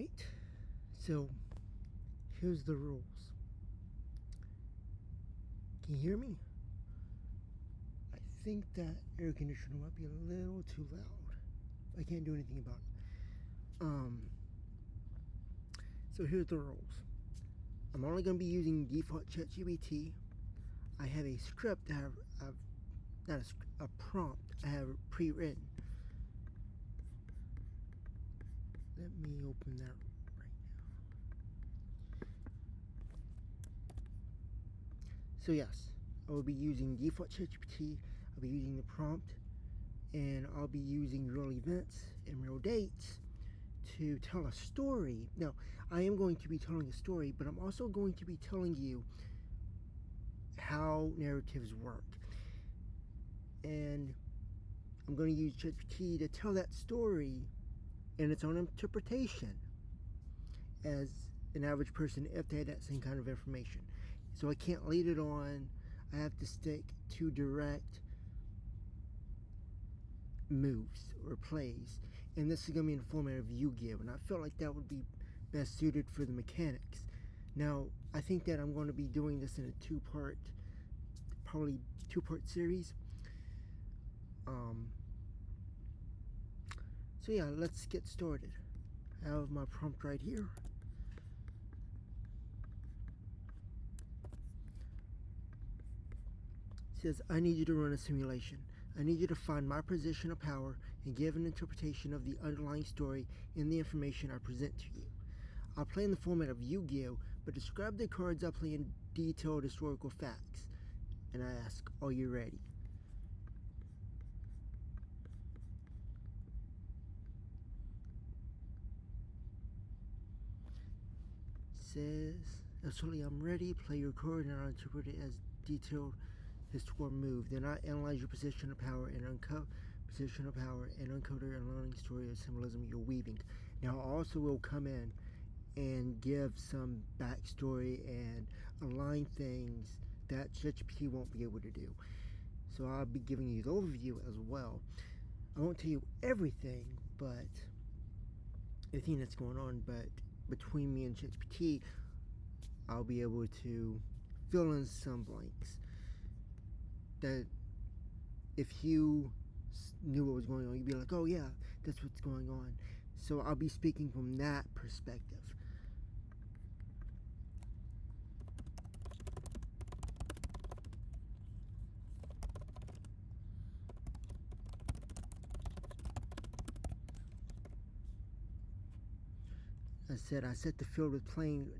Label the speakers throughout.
Speaker 1: Alright, so here's the rules. Can you hear me? I think that air conditioner might be a little too loud. I can't do anything about it. So here's the rules. I'm only going to be using default ChatGPT. I have a script that I've not a prompt I have pre-written. Let me open that right now. So yes, I will be using default ChatGPT. I'll be using the prompt, and I'll be using real events and real dates to tell a story. Now, I am going to be telling a story, but I'm also going to be telling you how narratives work. And I'm going to use ChatGPT to tell that story in its own interpretation as an average person if they had that same kind of information. So I can't lead it on. I have to stick to direct moves or plays, and this is going to be in the format of Yu-Gi-Oh, and I felt like that would be best suited for the mechanics. Now, I think that I'm going to be doing this in a probably two-part series. So yeah, let's get started. I have my prompt right here. It says, I need you to run a simulation. I need you to find my position of power and give an interpretation of the underlying story in the information I present to you. I'll play in the format of Yu-Gi-Oh, but describe the cards I play in detailed historical facts. And I ask, are you ready? Says, absolutely, I'm ready. Play your card and I'll interpret it as detailed historical move. Then I analyze your position of power and uncover the underlying story of symbolism you're weaving. Now, I also will come in and give some backstory and align things that ChatGPT won't be able to do. So I'll be giving you the overview as well. I won't tell you everything, but everything that's going on, but between me and ChatGPT, I'll be able to fill in some blanks that if you knew what was going on, you'd be like, oh yeah, that's what's going on. So I'll be speaking from that perspective. I set the field with playing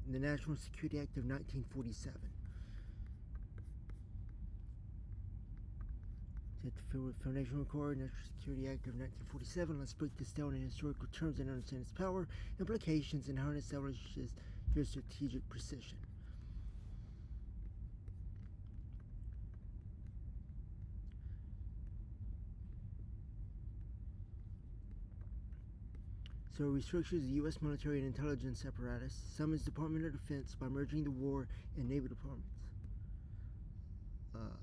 Speaker 1: the National Security Act of 1947. Set the field with Foundation Record, National Security Act of 1947. Let's break this down in historical terms and understand its power, implications, and how it establishes your strategic precision. So it restructures the U.S. military and intelligence apparatus, summons Department of Defense by merging the War and Navy departments.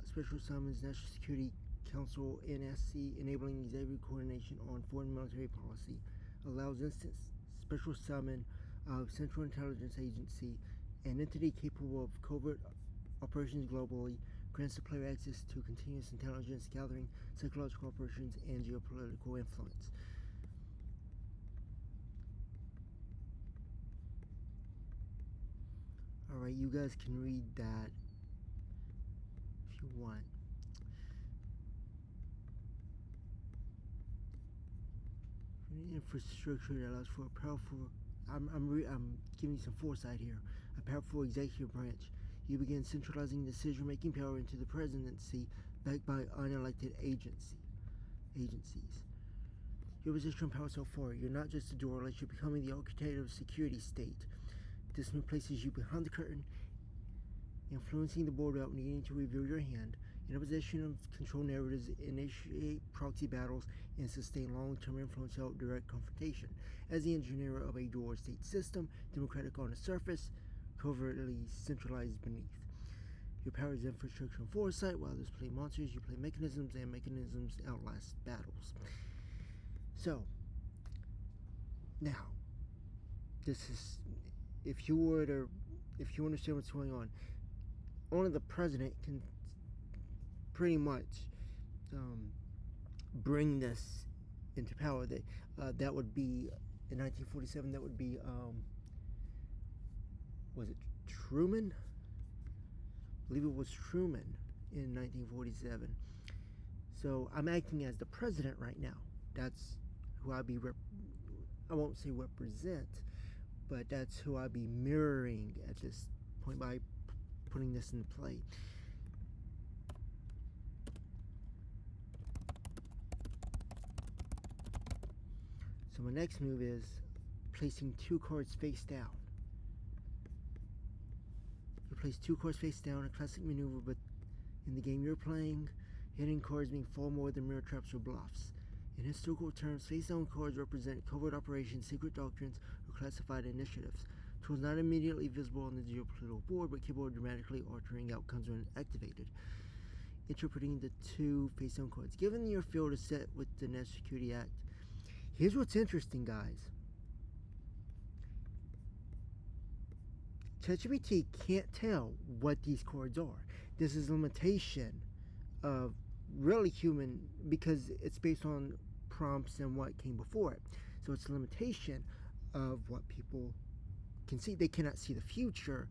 Speaker 1: Special summons National Security Council NSC, enabling executive coordination on foreign military policy, allows instant special summon of Central Intelligence Agency, an entity capable of covert operations globally, grants the player access to continuous intelligence gathering, psychological operations, and geopolitical influence. Alright, you guys can read that if you want. Infrastructure that allows for a powerful, I'm giving you some foresight here, a powerful executive branch. You begin centralizing decision-making power into the presidency, backed by unelected agencies. Your position of power so far, you're not just a doorlet, you're becoming the architect of a security state. This places you behind the curtain, influencing the board without needing to reveal your hand, in a position of control narratives, initiate proxy battles, and sustain long-term influence without direct confrontation. As the engineer of a dual state system, democratic on the surface, covertly centralized beneath. Your power is infrastructure and foresight. While others play monsters, you play mechanisms, and mechanisms outlast battles. So, now, this is, if you understand what's going on, only the president can pretty much bring this into power. That would be in 1947. That would be was it Truman? I believe it was Truman in 1947. So I'm acting as the president right now. That's who I won't say represent, but that's who I'd be mirroring at this point by putting this into play. So my next move is placing 2 cards face down. You place 2 cards face down, a classic maneuver, but in the game you're playing, hitting cards being far more than mere traps or bluffs. In historical terms, face-down cards represent covert operations, secret doctrines, or classified initiatives. Tools not immediately visible on the geopolitical board, but capable of dramatically altering outcomes when activated. Interpreting the 2 face-down cards. Given your field is set with the National Security Act, here's what's interesting, guys. ChatGPT can't tell what these cards are. This is a limitation of really human, because it's based on prompts and what came before it. So it's a limitation of what people can see. They cannot see the future,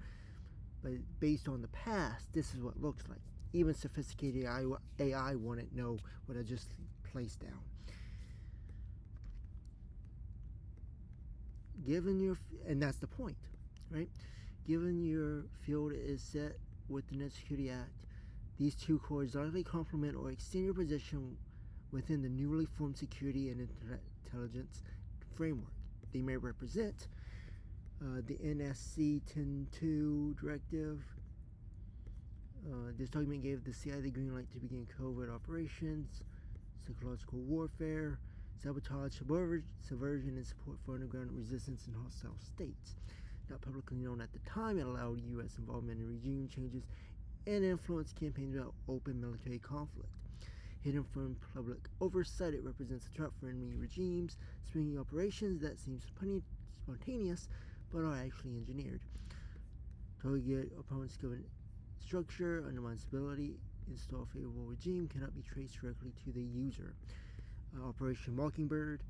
Speaker 1: but based on the past, this is what it looks like. Even sophisticated AI wouldn't know what I just placed down. And that's the point, right? Given your field is set with the Net Security Act, these 2 cards likely complement or extend your position within the newly formed security and intelligence framework. They may represent the NSC 10.2 directive. This document gave the CIA the green light to begin covert operations, psychological warfare, sabotage, subversion, and support for underground resistance in hostile states. Not publicly known at the time, it allowed U.S. involvement in regime changes and influenced campaigns about open military conflict. Hidden from public oversight, it represents a threat for enemy regimes, swinging operations that seem spontaneous but are actually engineered. Target opponents given structure, undermine stability, install a favorable regime, cannot be traced directly to the user. Operation Mockingbird,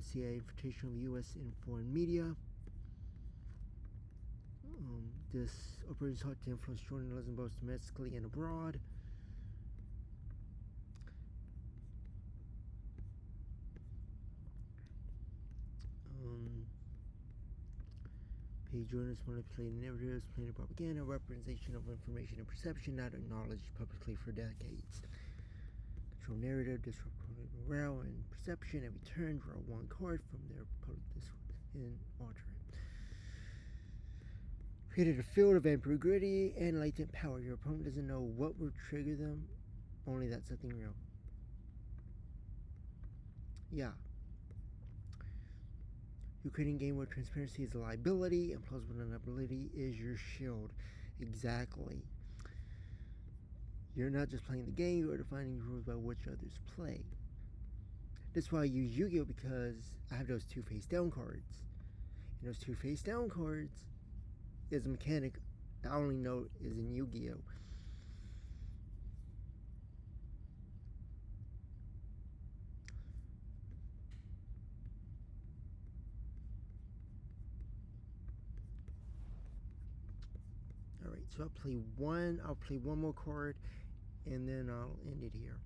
Speaker 1: CIA infiltration of U.S. in foreign media. This operation sought to influence journalism both domestically and abroad. Paid journalists manipulated narratives, planted propaganda, representation of information and perception not acknowledged publicly for decades. Control narrative, disrupt morale and perception, and return, draw 1 card from their public discourse and alter it. Created a field of ambiguity and latent power. Your opponent doesn't know what will trigger them, only that something real. Yeah. You're creating a game where transparency is a liability and plausible deniability is your shield. Exactly. You're not just playing the game, you are defining the rules by which others play. That's why I use Yu-Gi-Oh! Because I have those 2 face-down cards. And those 2 face-down cards is a mechanic I only know is in Yu-Gi-Oh! Alright, so I'll play one more card, and then I'll end it here.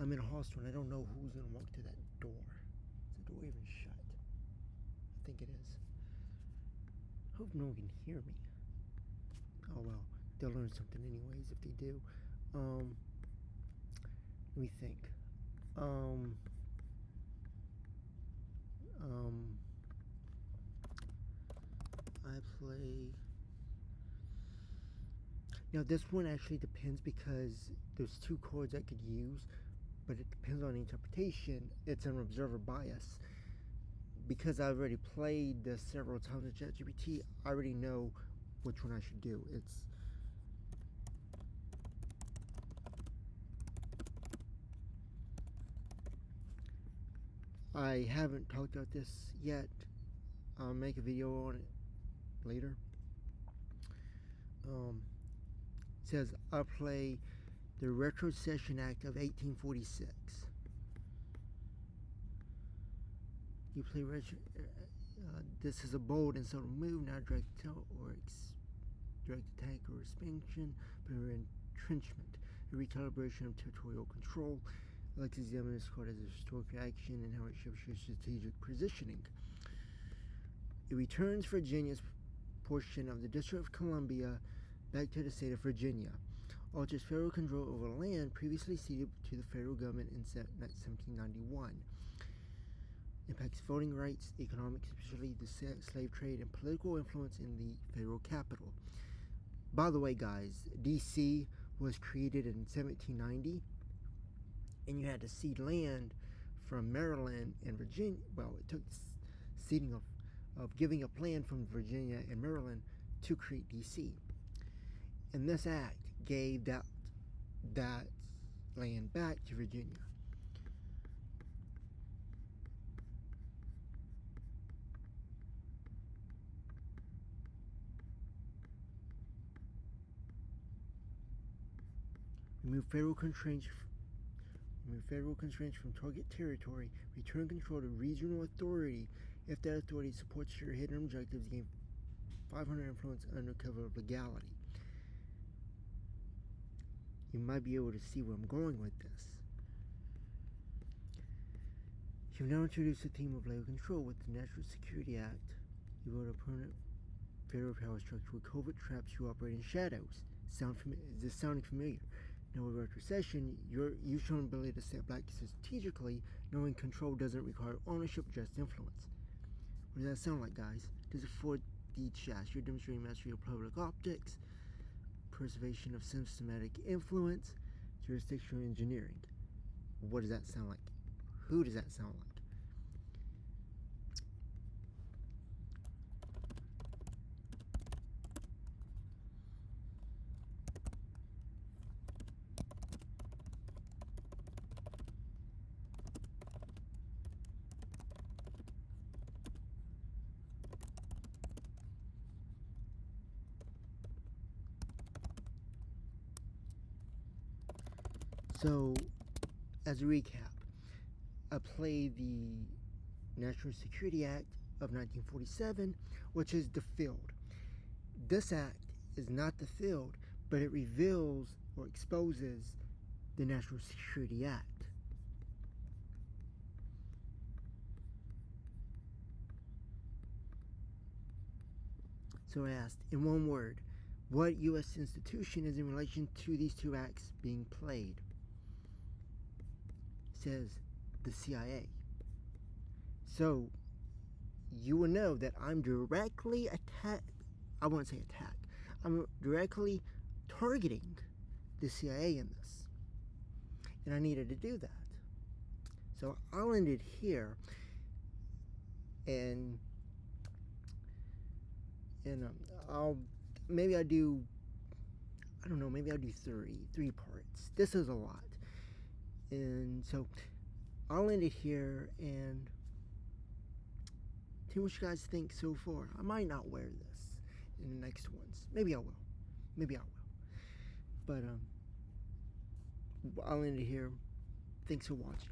Speaker 1: I'm in a hostel, and I don't know who's going to walk to that door. Is the door even shut? I think it is. Hope no one can hear me. Oh well, they'll learn something anyways if they do. Let me think. I play. Now this one actually depends because there's 2 cards I could use, but it depends on the interpretation. It's an observer bias. Because I've already played this several times with ChatGPT, I already know which one I should do. I haven't talked about this yet. I'll make a video on it later. Says I'll play the Retrocession Act of 1846. You play this is a bold and subtle move, not direct direct attack or expansion, but an entrenchment, a recalibration of territorial control. I like to examine this card as a historical action and how it shifts your strategic positioning. It returns Virginia's portion of the District of Columbia back to the state of Virginia. Alters federal control over land previously ceded to the federal government in 1791. Impacts voting rights, economics, especially the slave trade, and political influence in the federal capital. By the way, guys, D.C. was created in 1790, and you had to cede land from Maryland and Virginia. Well, it took ceding of giving up land from Virginia and Maryland to create D.C. And this act gave that land back to Virginia. Remove federal constraints from target territory. Return control to regional authority if that authority supports your hidden objectives. Gain 500 influence under cover of legality. You might be able to see where I'm going with this. You've now introduced a theme of labor control with the National Security Act. You build a permanent federal power structure with covert traps. You operate in shadows. Is this sounding familiar? Now, with retrocession, you've shown ability to step back strategically, knowing control doesn't require ownership, just influence. What does that sound like, guys? Does it 4D chess? You're demonstrating mastery of public optics, preservation of systematic influence, jurisdictional engineering. What does that sound like? Who does that sound like? So, as a recap, I play the National Security Act of 1947, which is the field. This act is not the field, but it reveals or exposes the National Security Act. So I asked, in one word, what U.S. institution is in relation to these two acts being played? Says the CIA. So you will know that I'm directly I won't say attack. I'm directly targeting the CIA in this. And I needed to do that. So I'll end it here. And I'll do three parts. This is a lot. And so I'll end it here and tell me what you guys think so far. I might not wear this in the next ones. Maybe I will. But I'll end it here. Thanks for watching.